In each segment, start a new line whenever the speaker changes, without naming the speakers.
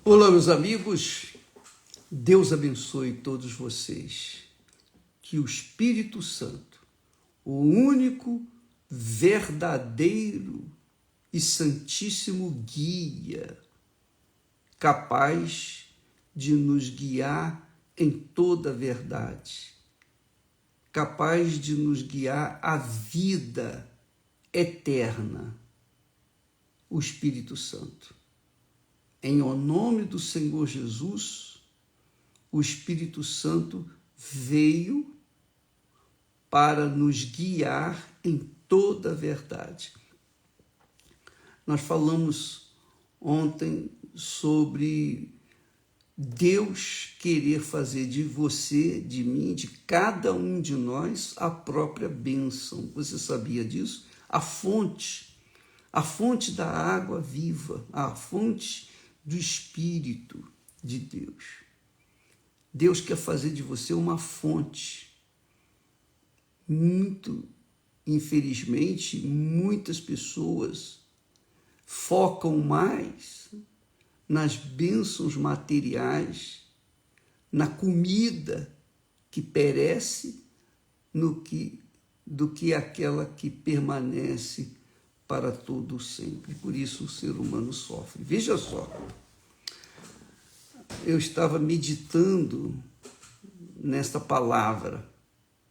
Olá, meus amigos, Deus abençoe todos vocês. Que o Espírito Santo, o único, verdadeiro e santíssimo guia, capaz de nos guiar em toda a verdade, capaz de nos guiar à vida eterna, o Espírito Santo. Em nome do Senhor Jesus, o Espírito Santo veio para nos guiar em toda a verdade. Nós falamos ontem sobre Deus querer fazer de você, de mim, de cada um de nós, a própria bênção. Você sabia disso? A fonte da água viva, a fonte do Espírito de Deus. Deus quer fazer de você uma fonte. Infelizmente, muitas pessoas focam mais nas bênçãos materiais, na comida que perece, do que aquela que permanece para todo sempre. Por isso o ser humano sofre. Veja só, eu estava meditando nesta palavra.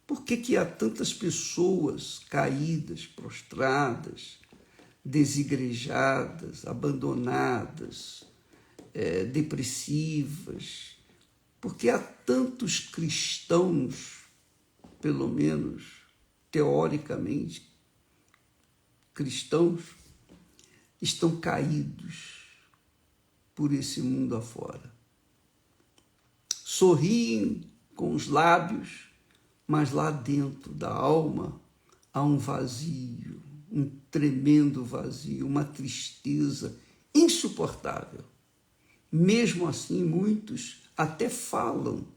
Por que há tantas pessoas caídas, prostradas, desigrejadas, abandonadas, depressivas? Por que há tantos cristãos, pelo menos teoricamente, cristãos, estão caídos por esse mundo afora? Sorriem com os lábios, mas lá dentro da alma há um vazio, um tremendo vazio, uma tristeza insuportável. Mesmo assim, muitos até falam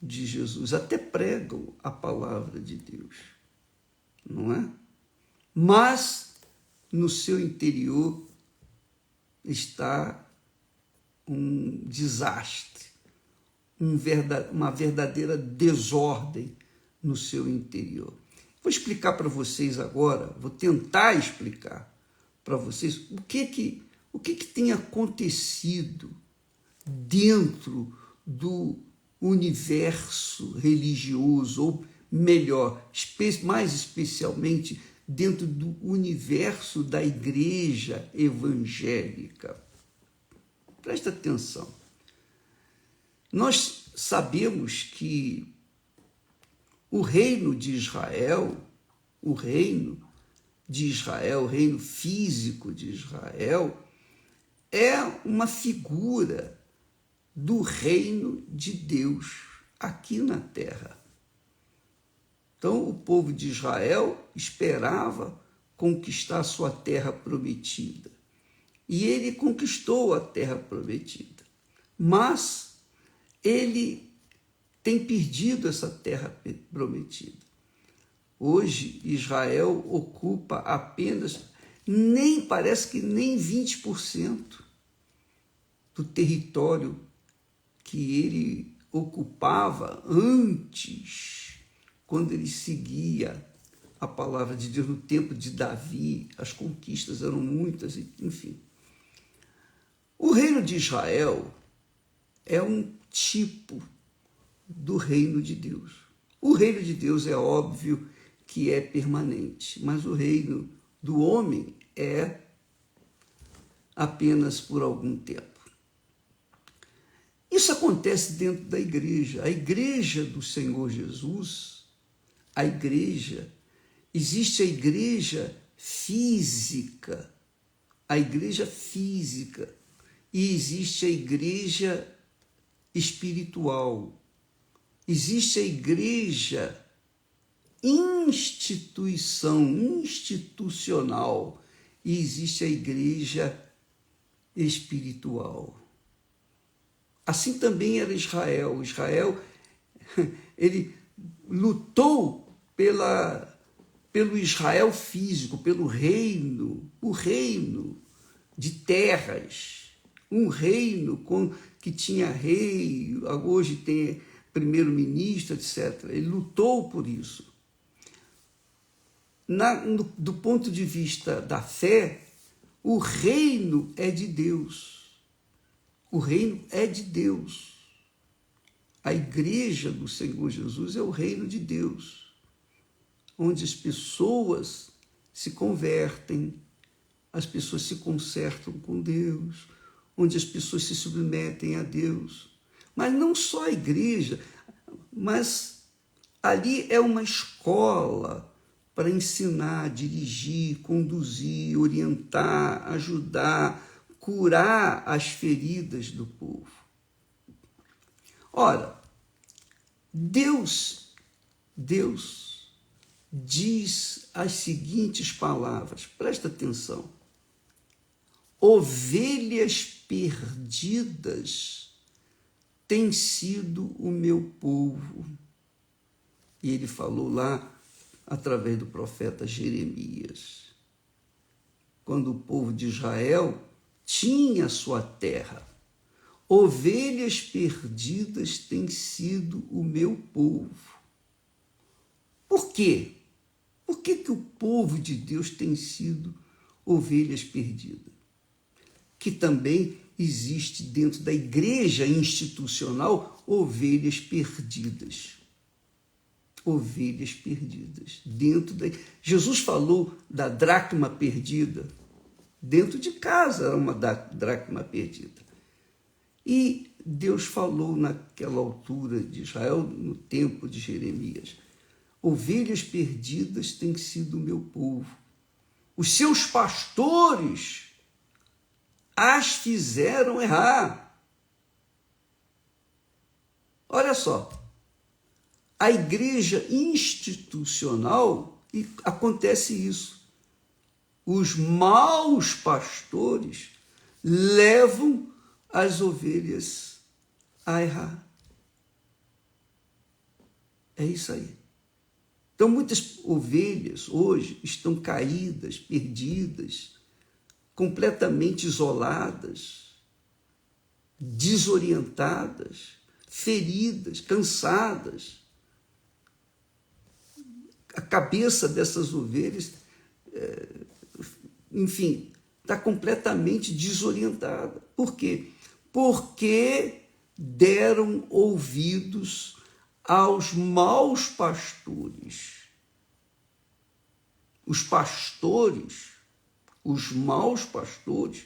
de Jesus, até pregam a palavra de Deus, não é? Mas no seu interior está um desastre, uma verdadeira desordem no seu interior. Vou explicar para vocês agora, vou tentar explicar para vocês o que tem acontecido dentro do universo religioso, ou melhor, mais especialmente dentro do universo da igreja evangélica. Presta atenção. Nós sabemos que o reino de Israel, o reino físico de Israel, é uma figura do reino de Deus aqui na terra. Então, o povo de Israel esperava conquistar a sua terra prometida. E ele conquistou a terra prometida. Mas ele tem perdido essa terra prometida. Hoje, Israel ocupa apenas, parece que nem 20% do território que ele ocupava antes, quando ele seguia a palavra de Deus no tempo de Davi. As conquistas eram muitas, enfim. O reino de Israel é um tipo do reino de Deus. O reino de Deus é óbvio que é permanente, mas o reino do homem é apenas por algum tempo. Isso acontece dentro da igreja. A igreja do Senhor Jesus, existe a igreja física, e existe a igreja espiritual. Existe a igreja institucional, e existe a igreja espiritual. Assim também era Israel. Israel, ele lutou pelo Israel físico, pelo reino, o reino de terras, um reino que tinha rei, hoje tem primeiro-ministro, etc. Ele lutou por isso. Do ponto de vista da fé, o reino é de Deus. O reino é de Deus. A igreja do Senhor Jesus é o reino de Deus, onde as pessoas se convertem, as pessoas se consertam com Deus, onde as pessoas se submetem a Deus. Mas não só a igreja, mas ali é uma escola para ensinar, dirigir, conduzir, orientar, ajudar, curar as feridas do povo. Ora, Deus diz as seguintes palavras, presta atenção: ovelhas perdidas têm sido o meu povo. E ele falou lá através do profeta Jeremias, quando o povo de Israel tinha sua terra. Ovelhas perdidas têm sido o meu povo. Por quê? Por que o povo de Deus tem sido ovelhas perdidas? Que também existe dentro da igreja institucional ovelhas perdidas. Ovelhas perdidas. Jesus falou da dracma perdida. Dentro de casa era uma dracma perdida. E Deus falou naquela altura de Israel, no tempo de Jeremias: ovelhas perdidas têm sido o meu povo. Os seus pastores as fizeram errar. Olha só, a igreja institucional, e acontece isso. Os maus pastores levam as ovelhas a errar. É isso aí. Então, muitas ovelhas hoje estão caídas, perdidas, completamente isoladas, desorientadas, feridas, cansadas. A cabeça dessas ovelhas, enfim, está completamente desorientada. Por quê? Porque deram ouvidos aos maus pastores. Os maus pastores,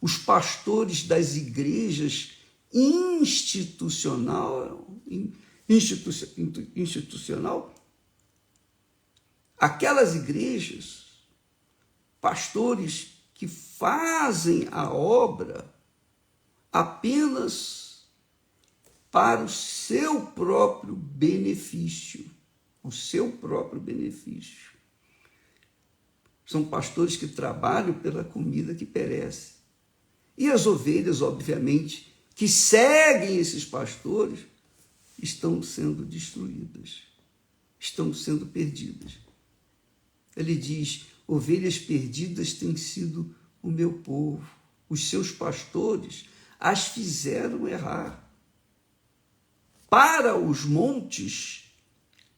os pastores das igrejas institucional, aquelas igrejas, pastores que fazem a obra apenas para o seu próprio benefício. O seu próprio benefício. São pastores que trabalham pela comida que perece. E as ovelhas, obviamente, que seguem esses pastores, estão sendo destruídas, estão sendo perdidas. Ele diz: ovelhas perdidas têm sido o meu povo. Os seus pastores as fizeram errar. Para os montes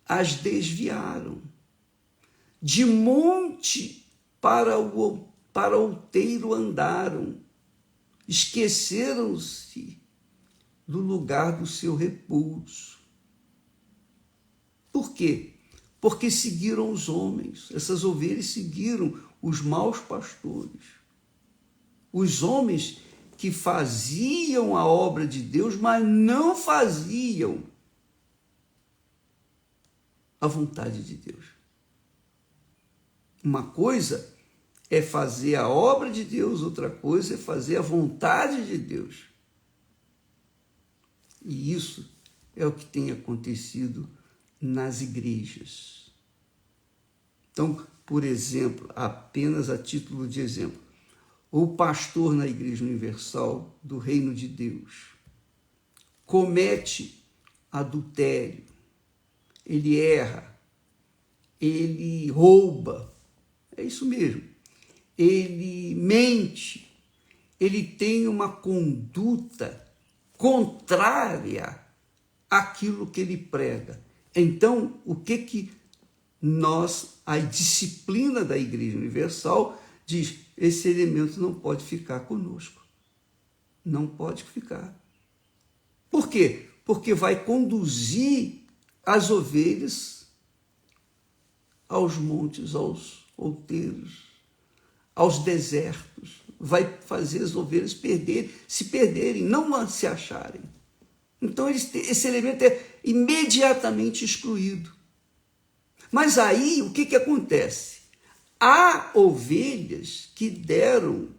as desviaram. De monte para outeiro andaram. Esqueceram-se do lugar do seu repouso. Por quê? Porque seguiram os homens. Essas ovelhas seguiram os maus pastores. Os homens que faziam a obra de Deus, mas não faziam a vontade de Deus. Uma coisa é fazer a obra de Deus, outra coisa é fazer a vontade de Deus. E isso é o que tem acontecido nas igrejas. Então, por exemplo, apenas a título de exemplo, o pastor na Igreja Universal do Reino de Deus comete adultério, ele erra, ele rouba, é isso mesmo, ele mente, ele tem uma conduta contrária àquilo que ele prega. Então, o que a disciplina da Igreja Universal diz? Esse elemento não pode ficar conosco. Não pode ficar. Por quê? Porque vai conduzir as ovelhas aos montes, aos outeiros, aos desertos. Vai fazer as ovelhas se perderem, não se acharem. Então, esse elemento é imediatamente excluído. Mas aí, o que acontece? Há ovelhas que deram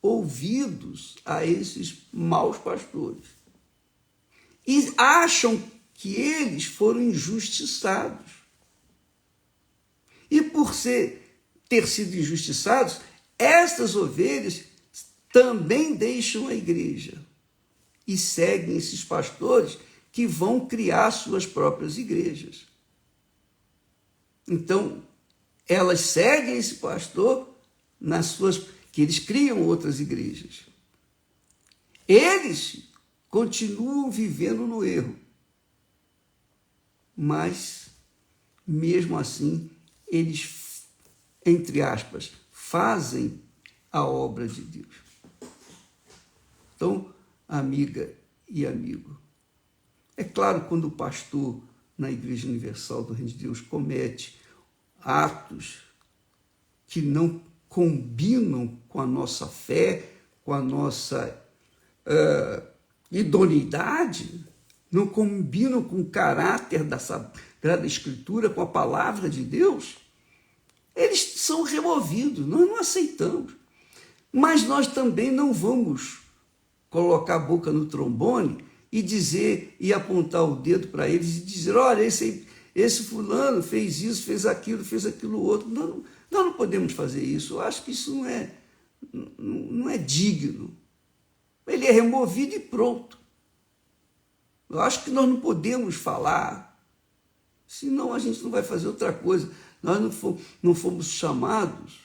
ouvidos a esses maus pastores e acham que eles foram injustiçados. E por ter sido injustiçados, essas ovelhas também deixam a igreja e seguem esses pastores que vão criar suas próprias igrejas. Então, elas seguem esse pastor que eles criam outras igrejas. Eles continuam vivendo no erro, mas, mesmo assim, eles, entre aspas, fazem a obra de Deus. Então, amiga e amigo, é claro, quando o pastor na Igreja Universal do Reino de Deus comete atos que não combinam com a nossa fé, com a nossa idoneidade, não combinam com o caráter da Sagrada Escritura, com a palavra de Deus, eles são removidos, nós não aceitamos. Mas nós também não vamos colocar a boca no trombone e dizer, e apontar o dedo para eles e dizer, olha, esse fulano fez isso, fez aquilo outro. Nós não podemos fazer isso. Eu acho que isso não é digno. Ele é removido e pronto. Eu acho que nós não podemos falar, senão a gente não vai fazer outra coisa. Nós não fomos chamados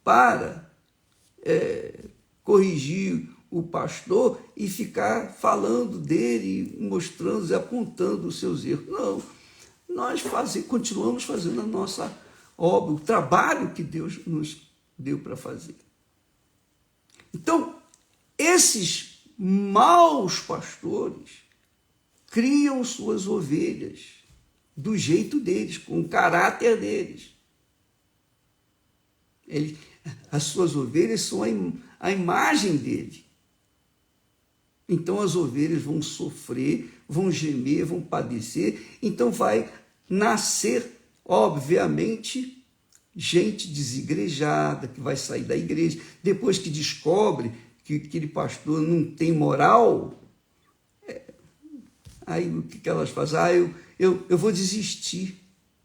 para corrigir o pastor e ficar falando dele, mostrando e apontando os seus erros. Não, nós continuamos fazendo a nossa obra, o trabalho que Deus nos deu para fazer. Então, esses maus pastores criam suas ovelhas do jeito deles, com o caráter deles. As suas ovelhas são a imagem dele. Então as ovelhas vão sofrer, vão gemer, vão padecer. Então vai nascer, obviamente, gente desigrejada, que vai sair da igreja, depois que descobre que aquele pastor não tem moral, aí o que elas fazem? Eu vou desistir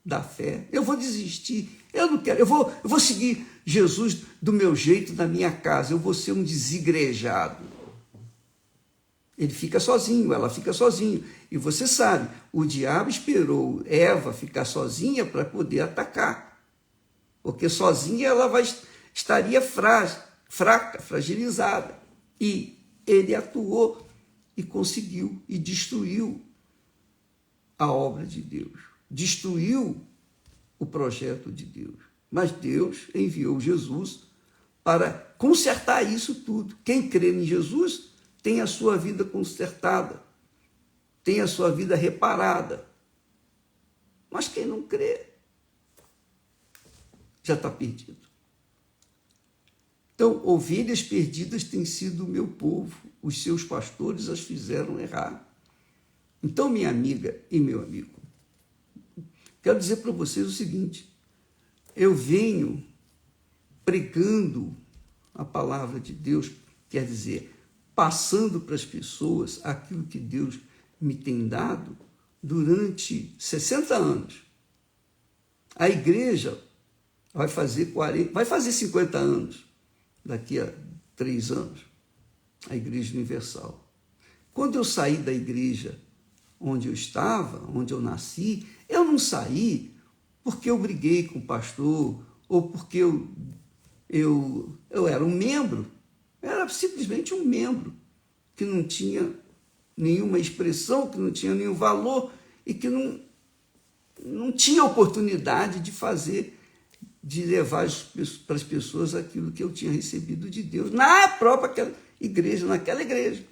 da fé, eu vou desistir, eu não quero, eu vou seguir Jesus do meu jeito, na minha casa, eu vou ser um desigrejado. Ele fica sozinho, ela fica sozinho. E você sabe, o diabo esperou Eva ficar sozinha para poder atacar. Porque sozinha ela estaria fraca, fragilizada. E ele atuou e conseguiu, e destruiu a obra de Deus. Destruiu o projeto de Deus. Mas Deus enviou Jesus para consertar isso tudo. Quem crê em Jesus tem a sua vida consertada, tem a sua vida reparada. Mas quem não crê já está perdido. Então, ovelhas perdidas têm sido o meu povo, os seus pastores as fizeram errar. Então, minha amiga e meu amigo, quero dizer para vocês o seguinte: eu venho pregando a palavra de Deus, quer dizer, passando para as pessoas aquilo que Deus me tem dado durante 60 anos. A igreja vai fazer 50 anos, daqui a 3 anos, a Igreja Universal. Quando eu saí da igreja onde eu estava, onde eu nasci, eu não saí porque eu briguei com o pastor ou porque eu era um membro. Era era simplesmente um membro que não tinha nenhuma expressão, que não tinha nenhum valor e que não tinha oportunidade de fazer, de levar para as pessoas aquilo que eu tinha recebido de Deus na própria naquela igreja.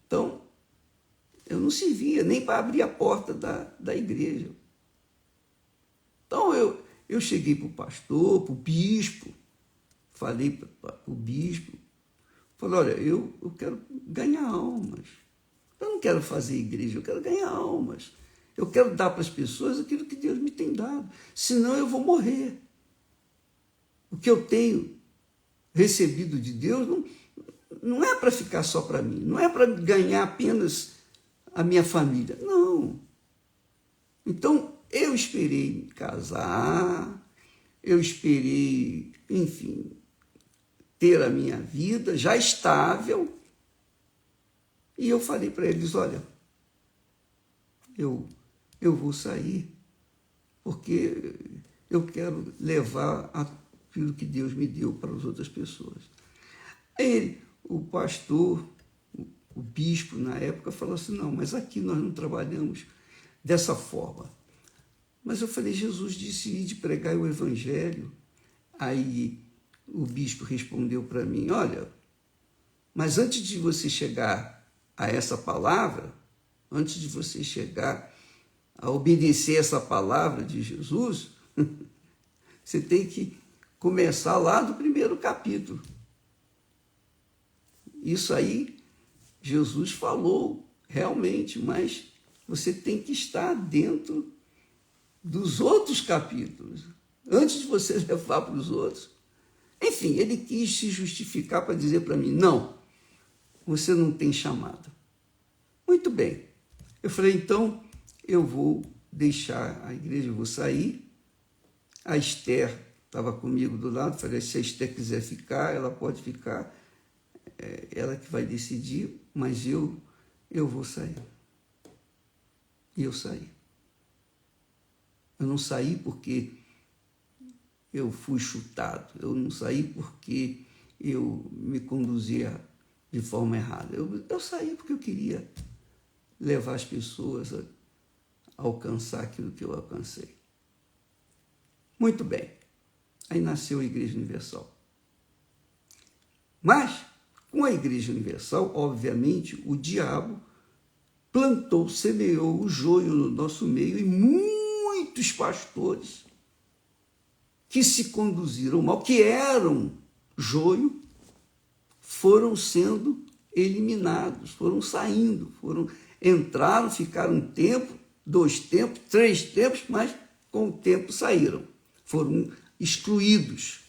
Então, eu não servia nem para abrir a porta da igreja. Então, eu cheguei para o pastor, para o bispo, falei para o bispo, falei, olha, eu quero ganhar almas. Eu não quero fazer igreja, eu quero ganhar almas. Eu quero dar para as pessoas aquilo que Deus me tem dado. Senão eu vou morrer. O que eu tenho recebido de Deus não é para ficar só para mim. Não é para ganhar apenas a minha família. Não. Então, eu esperei me casar. Eu esperei, enfim, ter a minha vida já estável. E eu falei para eles, olha, eu vou sair porque eu quero levar aquilo que Deus me deu para as outras pessoas. Aí o pastor, o bispo na época falou assim, não, mas aqui nós não trabalhamos dessa forma. Mas eu falei, Jesus disse ir de pregar o evangelho. Aí o bispo respondeu para mim, olha, mas antes de você chegar a essa palavra, antes de você chegar a obedecer essa palavra de Jesus, você tem que começar lá do primeiro capítulo. Isso aí Jesus falou realmente, mas você tem que estar dentro dos outros capítulos, antes de você levar para os outros. Enfim, ele quis se justificar para dizer para mim, não, você não tem chamado. Muito bem. Eu falei, então, eu vou deixar a igreja, eu vou sair. A Esther estava comigo do lado, falei, se a Esther quiser ficar, ela pode ficar, ela que vai decidir, mas eu vou sair. E eu saí. Eu não saí porque eu fui chutado, eu não saí porque eu me conduzia de forma errada. Eu saí porque eu queria levar as pessoas a alcançar aquilo que eu alcancei. Muito bem. Aí nasceu a Igreja Universal. Mas, com a Igreja Universal, obviamente, o diabo plantou, semeou o joio no nosso meio e muitos pastores que se conduziram mal, que eram joio, foram sendo eliminados, foram saindo, entraram, ficaram um tempo, 2 tempos, 3 tempos, mas com o tempo saíram, foram excluídos.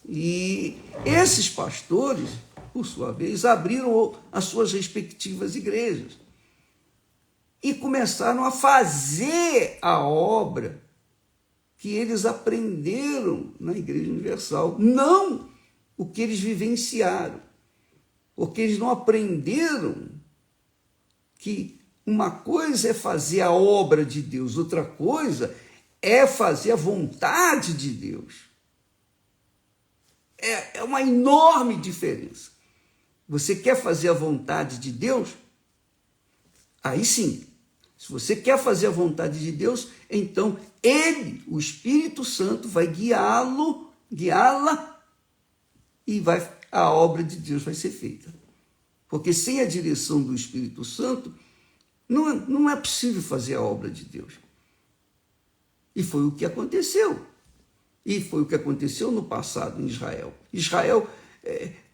E esses pastores, por sua vez, abriram as suas respectivas igrejas e começaram a fazer a obra que eles aprenderam na Igreja Universal, não o que eles vivenciaram, porque eles não aprenderam que uma coisa é fazer a obra de Deus, outra coisa é fazer a vontade de Deus. É uma enorme diferença. Você quer fazer a vontade de Deus? Aí sim. Se você quer fazer a vontade de Deus, então ele, o Espírito Santo, vai guiá-la, e a obra de Deus vai ser feita. Porque sem a direção do Espírito Santo, não é possível fazer a obra de Deus. E foi o que aconteceu. E foi o que aconteceu no passado em Israel. Israel,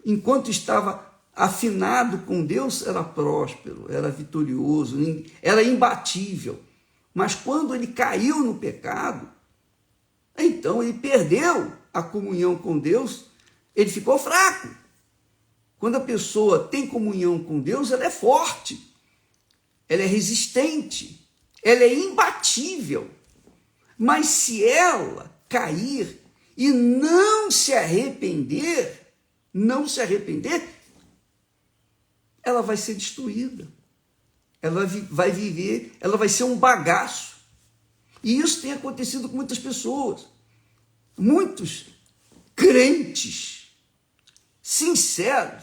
enquanto estava afinado com Deus, era próspero, era vitorioso, era imbatível. Mas quando ele caiu no pecado, então ele perdeu a comunhão com Deus, ele ficou fraco. Quando a pessoa tem comunhão com Deus, ela é forte, ela é resistente, ela é imbatível. Mas se ela cair e não se arrepender, ela vai ser destruída. Ela vai viver, ela vai ser um bagaço. E isso tem acontecido com muitas pessoas. Muitos crentes sinceros,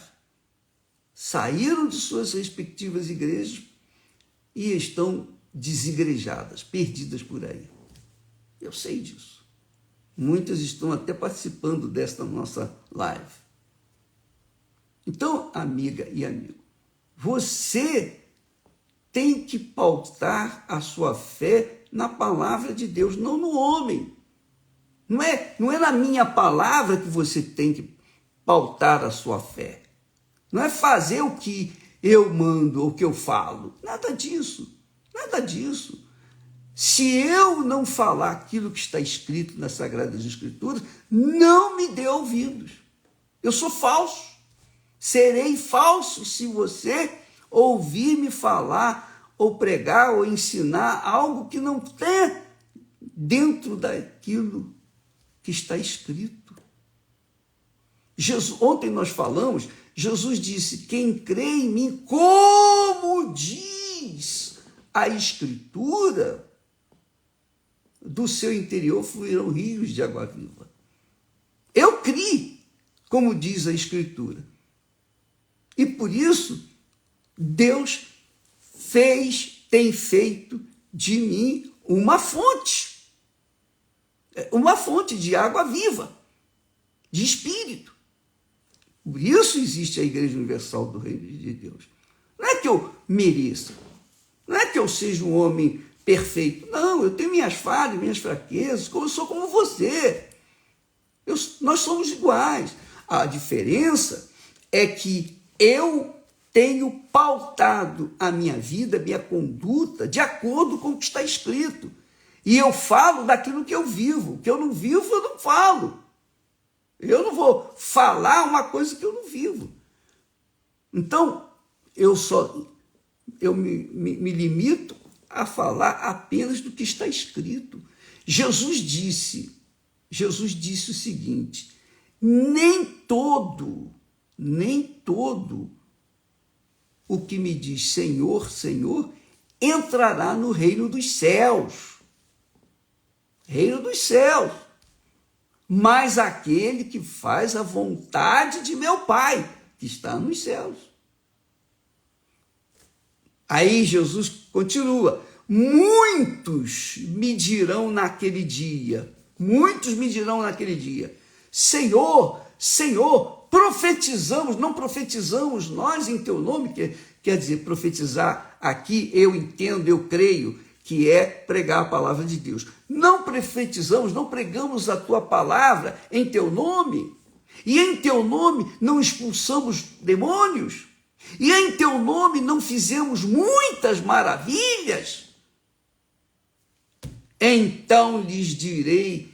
saíram de suas respectivas igrejas e estão desigrejadas, perdidas por aí. Eu sei disso. Muitas estão até participando desta nossa live. Então, amiga e amigo, você tem que pautar a sua fé na palavra de Deus, não no homem. Não é na minha palavra que você tem que pautar a sua fé. Não é fazer o que eu mando ou o que eu falo. Nada disso. Nada disso. Se eu não falar aquilo que está escrito nas Sagradas Escrituras, não me dê ouvidos. Eu sou falso. Serei falso se você ouvir-me falar ou pregar ou ensinar algo que não tem dentro daquilo que está escrito. Ontem nós falamos, Jesus disse, quem crê em mim, como diz a Escritura, do seu interior fluirão rios de água viva. Eu criei, como diz a Escritura. E por isso, Deus tem feito de mim uma fonte de água viva, de espírito. Por isso existe a Igreja Universal do Reino de Deus. Não é que eu mereça, não é que eu seja um homem perfeito. Não, eu tenho minhas falhas, minhas fraquezas, eu sou como você. Nós somos iguais. A diferença é que eu tenho pautado a minha vida, minha conduta, de acordo com o que está escrito. E eu falo daquilo que eu vivo. O que eu não vivo, eu não falo. Eu não vou falar uma coisa que eu não vivo. Então, eu me limito a falar apenas do que está escrito. Jesus disse o seguinte, nem todo o que me diz Senhor, Senhor, entrará no reino dos céus. Reino dos céus. Mas aquele que faz a vontade de meu Pai, que está nos céus. Aí Jesus continua, muitos me dirão naquele dia, Senhor, Senhor, não profetizamos nós em teu nome, quer dizer, profetizar aqui, eu entendo, eu creio, que é pregar a palavra de Deus. Não profetizamos, não pregamos a tua palavra em teu nome, e em teu nome não expulsamos demônios, e em teu nome não fizemos muitas maravilhas. Então lhes direi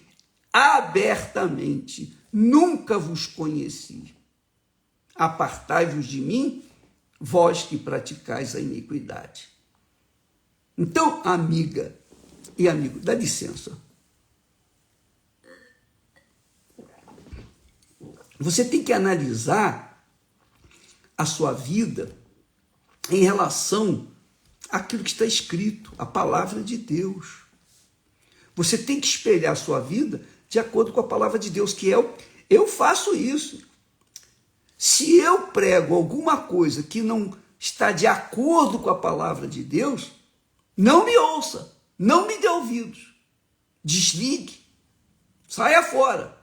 abertamente, nunca vos conheci. Apartai-vos de mim, vós que praticais a iniquidade. Então, amiga e amigo, dá licença. Você tem que analisar a sua vida em relação àquilo que está escrito, a palavra de Deus. Você tem que espelhar a sua vida de acordo com a palavra de Deus, que eu faço isso. Se eu prego alguma coisa que não está de acordo com a palavra de Deus, não me ouça, não me dê ouvidos, desligue, saia fora.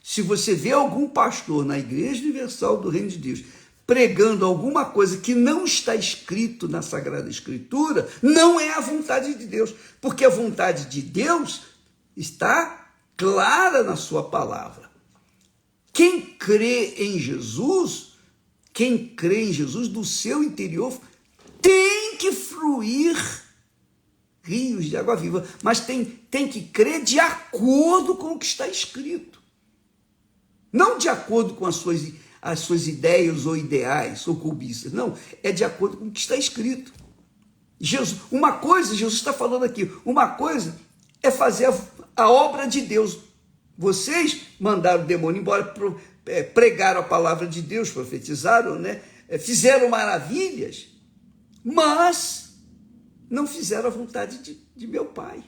Se você vê algum pastor na Igreja Universal do Reino de Deus pregando alguma coisa que não está escrito na Sagrada Escritura, não é a vontade de Deus, porque a vontade de Deus está clara na sua palavra. Quem crê em Jesus, do seu interior, tem que fluir rios de água viva, mas tem que crer de acordo com o que está escrito. Não de acordo com as suas ideias ou ideais ou cobiças, não, é de acordo com o que está escrito. Jesus está falando aqui, uma coisa é fazer a obra de Deus. Vocês mandaram o demônio embora, pregaram a palavra de Deus, profetizaram, né? Fizeram maravilhas, mas não fizeram a vontade de meu Pai.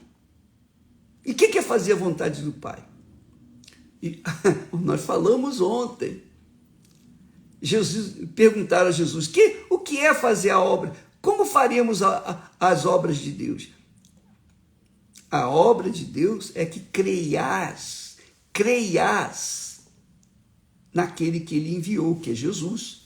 E o que é fazer a vontade do Pai? Nós falamos ontem, perguntaram a Jesus, o que é fazer a obra? Como faremos as obras de Deus? A obra de Deus é que creias naquele que ele enviou, que é Jesus.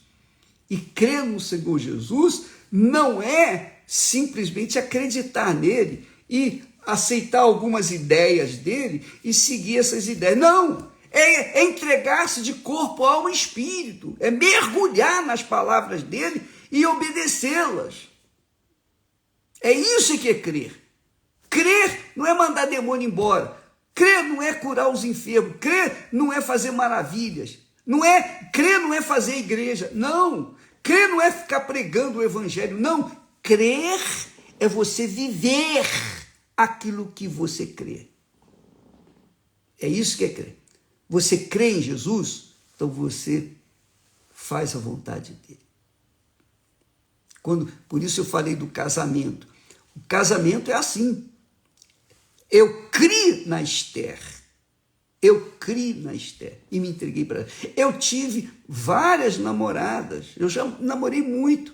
E crer no Senhor Jesus não é simplesmente acreditar nele e aceitar algumas ideias dele e seguir essas ideias. Não! É entregar-se de corpo, alma e espírito. É mergulhar nas palavras dele e obedecê-las. É isso que é crer. Crer não é mandar demônio embora. Crer não é curar os enfermos. Crer não é fazer maravilhas. Crer não é fazer igreja. Não. Crer não é ficar pregando o evangelho. Não. Crer é você viver aquilo que você crê. É isso que é crer. Você crê em Jesus, então você faz a vontade dele. Por isso eu falei do casamento. O casamento é assim. Eu criei na Esther e me entreguei para ela. Eu tive várias namoradas, eu já namorei muito,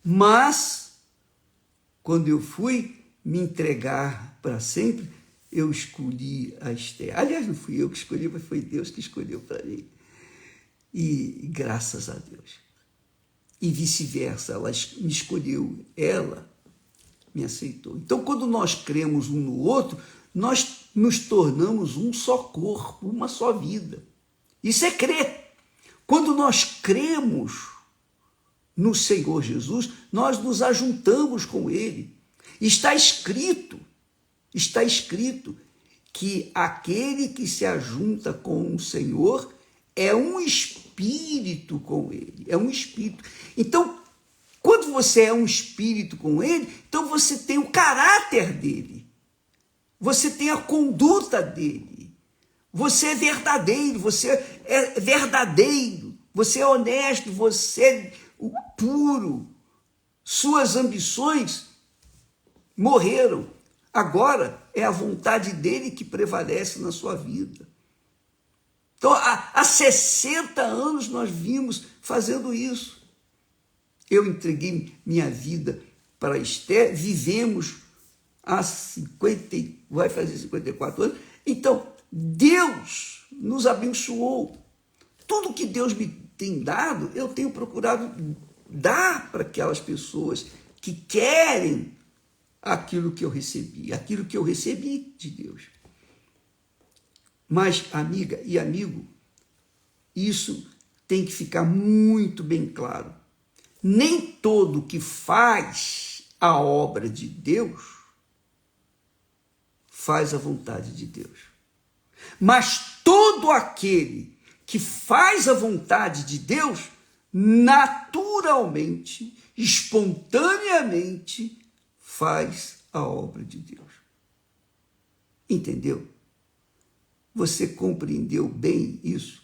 mas quando eu fui me entregar para sempre, eu escolhi a Esther. Aliás, não fui eu que escolhi, mas foi Deus que escolheu para mim. E graças a Deus. E vice-versa, ela me escolheu, ela me aceitou. Então, quando nós cremos um no outro, nós nos tornamos um só corpo, uma só vida. Isso é crer. Quando nós cremos no Senhor Jesus, nós nos ajuntamos com ele. Está escrito que aquele que se ajunta com o Senhor é um espírito com ele, é um espírito. Então, quando você é um espírito com ele, então você tem o caráter dele, você tem a conduta dele, você é verdadeiro, você é honesto, você é puro, suas ambições morreram. Agora é a vontade dele que prevalece na sua vida. Então, há 60 anos nós vimos fazendo isso. Eu entreguei minha vida para Esther, vivemos há vai fazer 54 anos. Então, Deus nos abençoou. Tudo que Deus me tem dado, eu tenho procurado dar para aquelas pessoas que querem aquilo que eu recebi de Deus. Mas, amiga e amigo, isso tem que ficar muito bem claro. Nem todo que faz a obra de Deus faz a vontade de Deus. Mas todo aquele que faz a vontade de Deus, naturalmente, espontaneamente, faz a obra de Deus. Entendeu? Você compreendeu bem isso?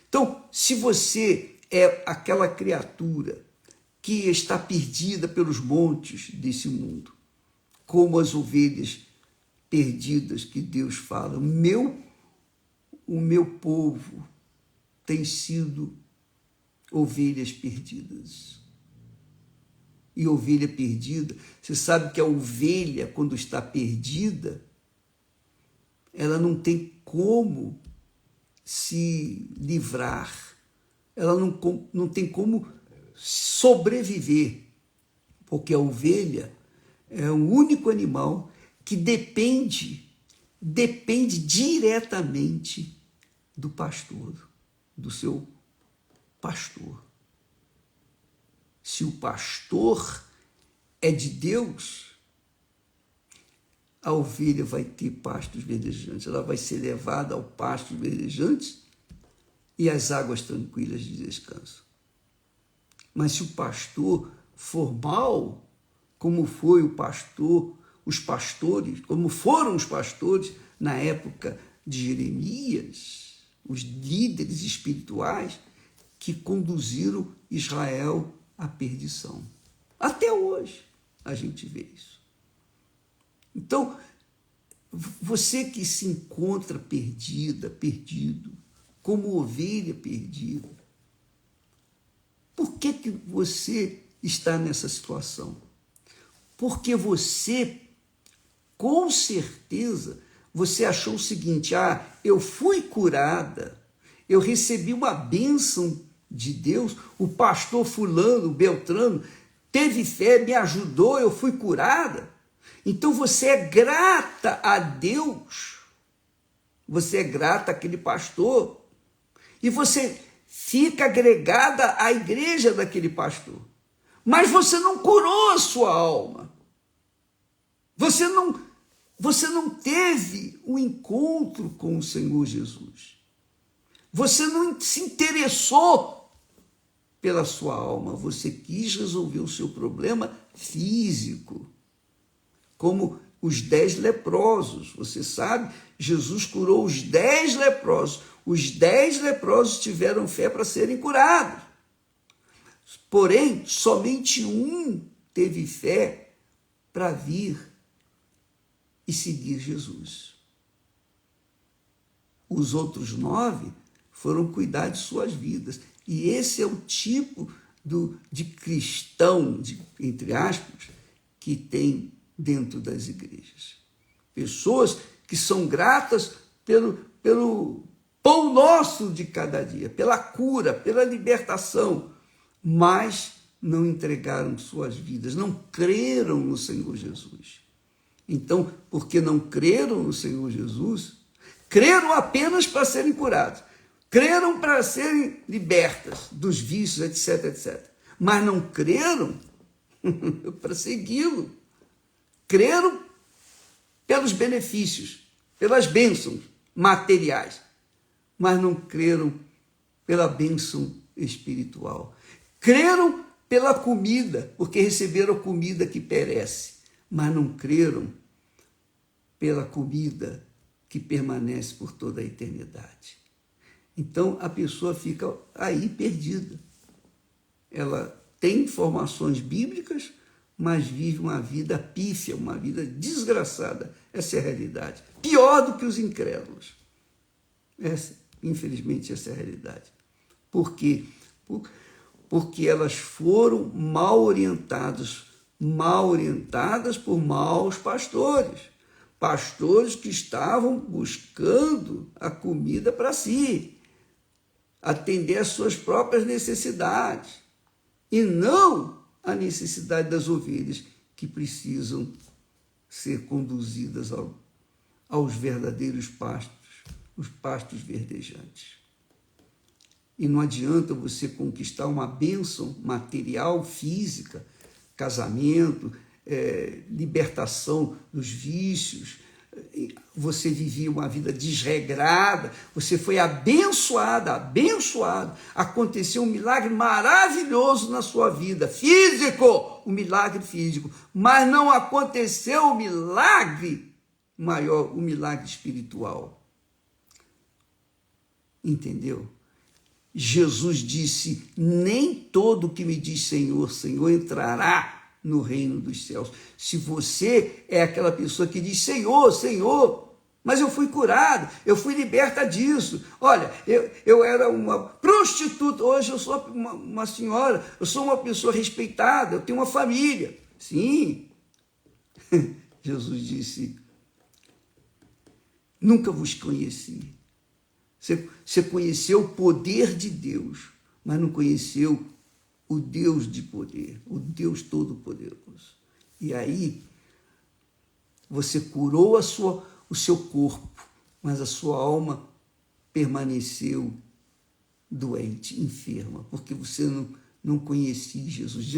Então, se você é aquela criatura que está perdida pelos montes desse mundo, como as ovelhas perdidas que Deus fala, o meu povo tem sido ovelhas perdidas. E ovelha perdida, você sabe que a ovelha, quando está perdida, ela não tem como se livrar, ela não tem como sobreviver, porque a ovelha é o único animal que depende diretamente do pastor, do seu pastor. Se o pastor é de Deus, a ovelha vai ter pastos verdejantes, ela vai ser levada ao pasto verdejantes e às águas tranquilas de descanso. Mas se o pastor for mau, como foi os pastores, como foram os pastores na época de Jeremias, os líderes espirituais que conduziram Israel à perdição. Até hoje a gente vê isso. Então, você que se encontra perdido, como ovelha perdida, por que você está nessa situação? Porque você, com certeza, você achou o seguinte: eu fui curada, eu recebi uma bênção de Deus, o pastor fulano, Beltrano, teve fé, me ajudou, eu fui curada. Então você é grata a Deus, você é grata àquele pastor, e você fica agregada à igreja daquele pastor. Mas você não curou a sua alma. Você não teve um encontro com o Senhor Jesus. Você não se interessou pela sua alma. Você quis resolver o seu problema físico. Como os 10 leprosos. Você sabe, Jesus curou os 10 leprosos. Os 10 leprosos tiveram fé para serem curados. Porém, somente um teve fé para vir e seguir Jesus. Os outros 9 foram cuidar de suas vidas. E esse é o tipo de cristão, entre aspas, que tem dentro das igrejas. Pessoas que são gratas pelo pão nosso de cada dia, pela cura, pela libertação, mas não entregaram suas vidas, não creram no Senhor Jesus. Então, porque não creram no Senhor Jesus, creram apenas para serem curados, creram para serem libertas dos vícios, etc, etc. Mas não creram para segui-lo. Creram pelos benefícios, pelas bênçãos materiais, mas não creram pela bênção espiritual. Creram pela comida, porque receberam comida que perece, mas não creram pela comida que permanece por toda a eternidade. Então, a pessoa fica aí perdida. Ela tem informações bíblicas, mas vive uma vida pífia, uma vida desgraçada. Essa é a realidade. Pior do que os incrédulos. Infelizmente, essa é a realidade. Por quê? Porque elas foram mal orientadas por maus pastores. Pastores que estavam buscando a comida para si, atender às suas próprias necessidades, e não a necessidade das ovelhas que precisam ser conduzidas aos verdadeiros pastos, os pastos verdejantes. E não adianta você conquistar uma bênção material, física, casamento, libertação dos vícios. Você vivia uma vida desregrada, você foi abençoado. Aconteceu um milagre maravilhoso na sua vida, físico, um milagre físico, mas não aconteceu o milagre maior, o milagre espiritual. Entendeu? Jesus disse: nem todo que me diz Senhor, Senhor entrará no reino dos céus. Se você é aquela pessoa que diz Senhor, Senhor, mas eu fui curado, eu fui liberta disso. Olha, eu era uma prostituta, hoje eu sou uma senhora, eu sou uma pessoa respeitada, eu tenho uma família. Sim, Jesus disse: nunca vos conheci. Você conheceu o poder de Deus, mas não conheceu o Deus de poder, o Deus Todo-Poderoso. E aí, você curou o seu corpo, mas a sua alma permaneceu doente, enferma, porque você não conhecia Jesus.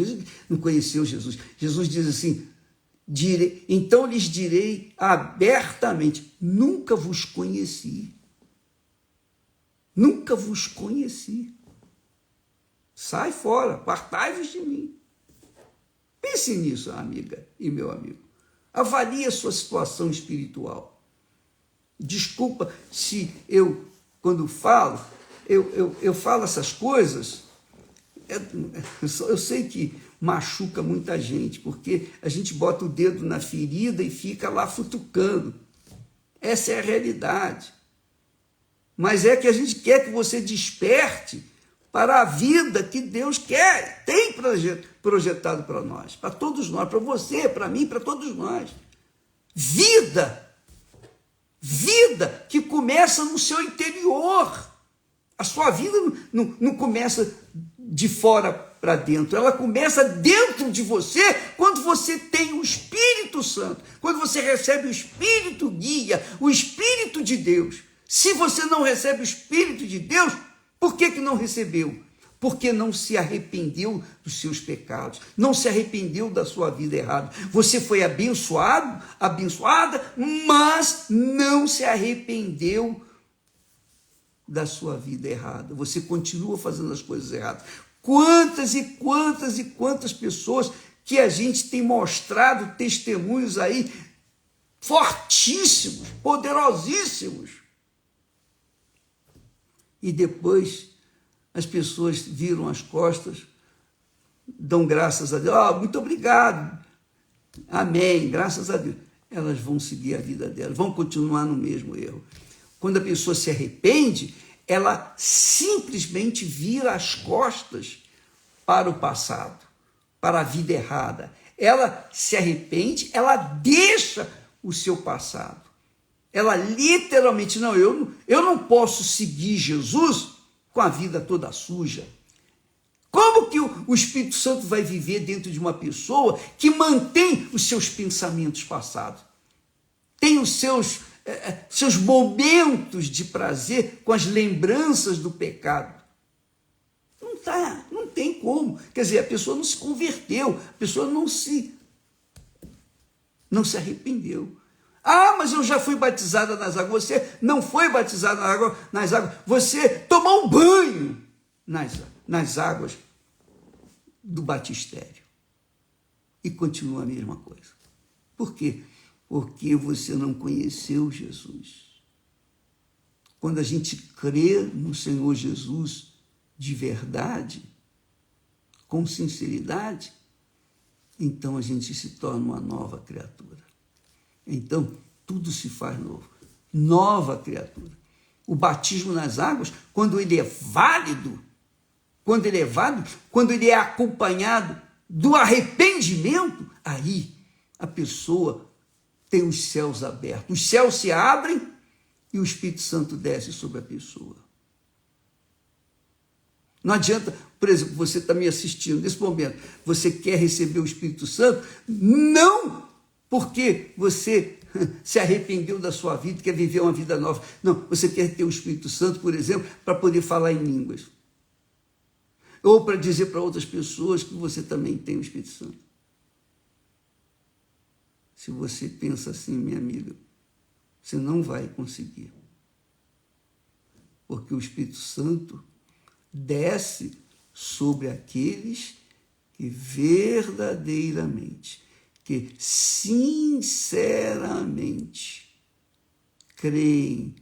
Não conheceu Jesus. Jesus diz assim: então lhes direi abertamente, nunca vos conheci. Nunca vos conheci. Sai fora, apartai-vos de mim. Pense nisso, amiga e meu amigo. Avalie a sua situação espiritual. Desculpa se quando falo, eu falo essas coisas, eu sei que machuca muita gente, porque a gente bota o dedo na ferida e fica lá futucando. Essa é a realidade. Mas é que a gente quer que você desperte para a vida que Deus quer, tem projetado para nós, para todos nós, para você, para mim, para todos nós. Vida que começa no seu interior. A sua vida não começa de fora para dentro, ela começa dentro de você, quando você tem o Espírito Santo, quando você recebe o Espírito guia, o Espírito de Deus. Se você não recebe o Espírito de Deus, por que não recebeu? Porque não se arrependeu dos seus pecados, não se arrependeu da sua vida errada. Você foi abençoado, abençoada, mas não se arrependeu da sua vida errada. Você continua fazendo as coisas erradas. Quantas e quantas e quantas pessoas que a gente tem mostrado testemunhos aí fortíssimos, poderosíssimos. E depois as pessoas viram as costas, dão graças a Deus. Muito obrigado. Amém, graças a Deus. Elas vão seguir a vida delas, vão continuar no mesmo erro. Quando a pessoa se arrepende, ela simplesmente vira as costas para o passado, para a vida errada. Ela se arrepende, ela deixa o seu passado. Ela literalmente, eu não posso seguir Jesus com a vida toda suja. Como que o Espírito Santo vai viver dentro de uma pessoa que mantém os seus pensamentos passados? Tem os seus momentos de prazer com as lembranças do pecado. Não tem como. Quer dizer, a pessoa não se converteu, a pessoa não se arrependeu. Mas eu já fui batizada nas águas. Você não foi batizada nas águas. Você tomou um banho nas águas do batistério. E continua a mesma coisa. Por quê? Porque você não conheceu Jesus. Quando a gente crê no Senhor Jesus de verdade, com sinceridade, então a gente se torna uma nova criatura. Então, tudo se faz novo. Nova criatura. O batismo nas águas, quando ele é válido, quando ele é acompanhado do arrependimento, aí a pessoa tem os céus abertos. Os céus se abrem e o Espírito Santo desce sobre a pessoa. Não adianta, por exemplo, você está me assistindo nesse momento, você quer receber o Espírito Santo, não porque você se arrependeu da sua vida, quer viver uma vida nova. Não, você quer ter o Espírito Santo, por exemplo, para poder falar em línguas. Ou para dizer para outras pessoas que você também tem o Espírito Santo. Se você pensa assim, minha amiga, você não vai conseguir. Porque o Espírito Santo desce sobre aqueles que verdadeiramente, que sinceramente creem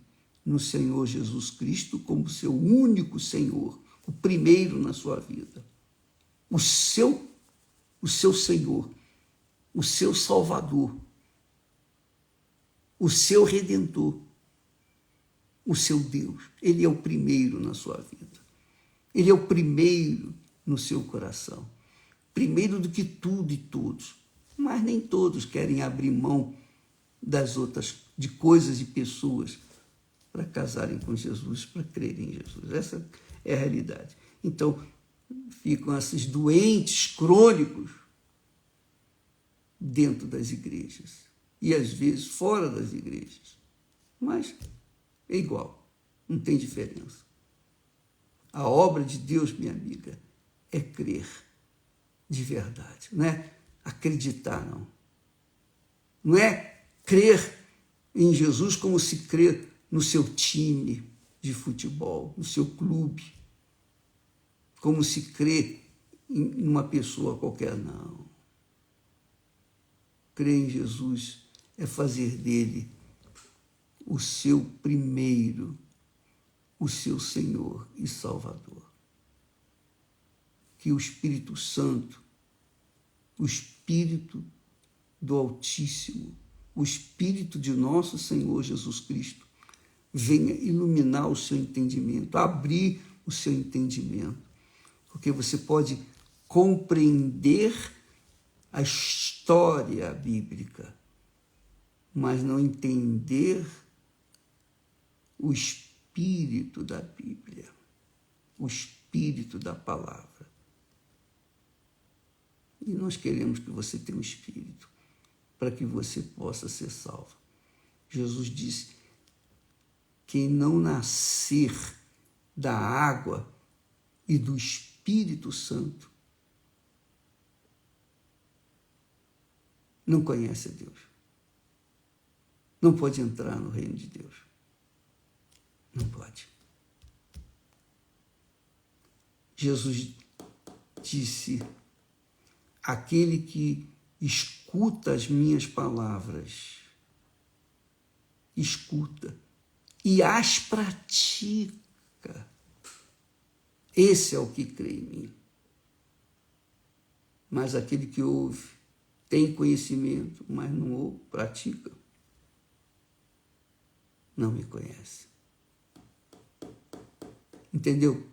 no Senhor Jesus Cristo como seu único Senhor, o primeiro na sua vida, o seu Senhor, o seu Salvador, o seu Redentor, o seu Deus. Ele é o primeiro na sua vida. Ele é o primeiro no seu coração. Primeiro do que tudo e todos. Mas nem todos querem abrir mão de coisas e pessoas para casarem com Jesus, para crerem em Jesus. Essa é a realidade. Então, ficam esses doentes crônicos dentro das igrejas e, às vezes, fora das igrejas. Mas é igual, não tem diferença. A obra de Deus, minha amiga, é crer de verdade, não é acreditar, não. Não é crer em Jesus como se crê no seu time de futebol, no seu clube, como se crê em uma pessoa qualquer, não. Crer em Jesus é fazer dele o seu primeiro, o seu Senhor e Salvador. Que o Espírito Santo, o Espírito do Altíssimo, o Espírito de nosso Senhor Jesus Cristo, venha iluminar o seu entendimento, abrir o seu entendimento, porque você pode compreender a história bíblica, mas não entender o espírito da Bíblia, o espírito da palavra. E nós queremos que você tenha um espírito para que você possa ser salvo. Jesus disse: quem não nascer da água e do Espírito Santo não conhece a Deus. Não pode entrar no reino de Deus. Não pode. Jesus disse: aquele que escuta as minhas palavras, escuta, e as pratica, esse é o que crê em mim. Mas aquele que ouve, tem conhecimento, mas não ouve, pratica, não me conhece. Entendeu?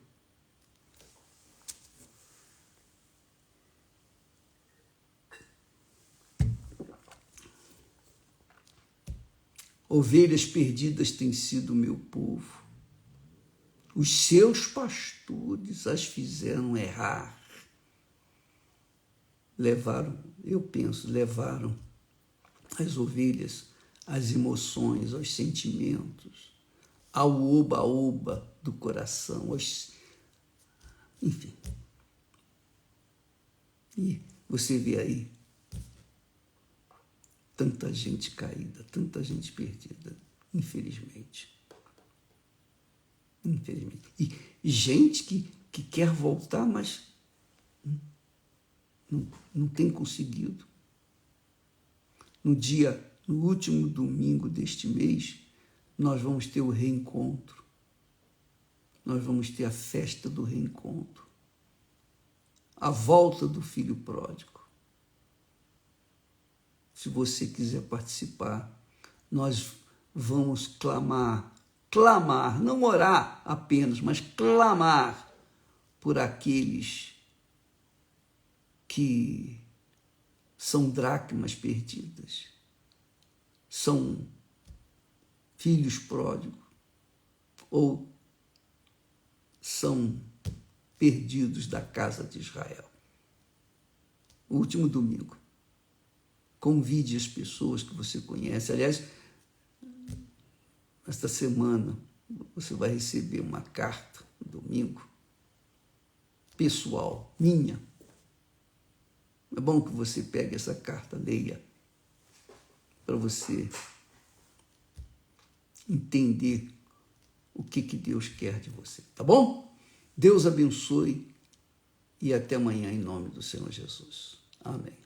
Ovelhas perdidas têm sido o meu povo. Os seus pastores as fizeram errar. Levaram as ovelhas às emoções, aos sentimentos, ao oba-oba do coração, enfim. E você vê aí tanta gente caída, tanta gente perdida, infelizmente. Infelizmente. E gente que quer voltar, mas não tem conseguido. No último domingo deste mês, nós vamos ter o reencontro. Nós vamos ter a festa do reencontro. A volta do filho pródigo. Se você quiser participar, nós vamos clamar, não orar apenas, mas clamar por aqueles que são dracmas perdidas, são filhos pródigos ou são perdidos da casa de Israel. O último domingo. Convide as pessoas que você conhece. Aliás, esta semana você vai receber uma carta, no domingo, pessoal, minha. É bom que você pegue essa carta, leia, para você entender o que Deus quer de você, tá bom? Deus abençoe e até amanhã em nome do Senhor Jesus. Amém.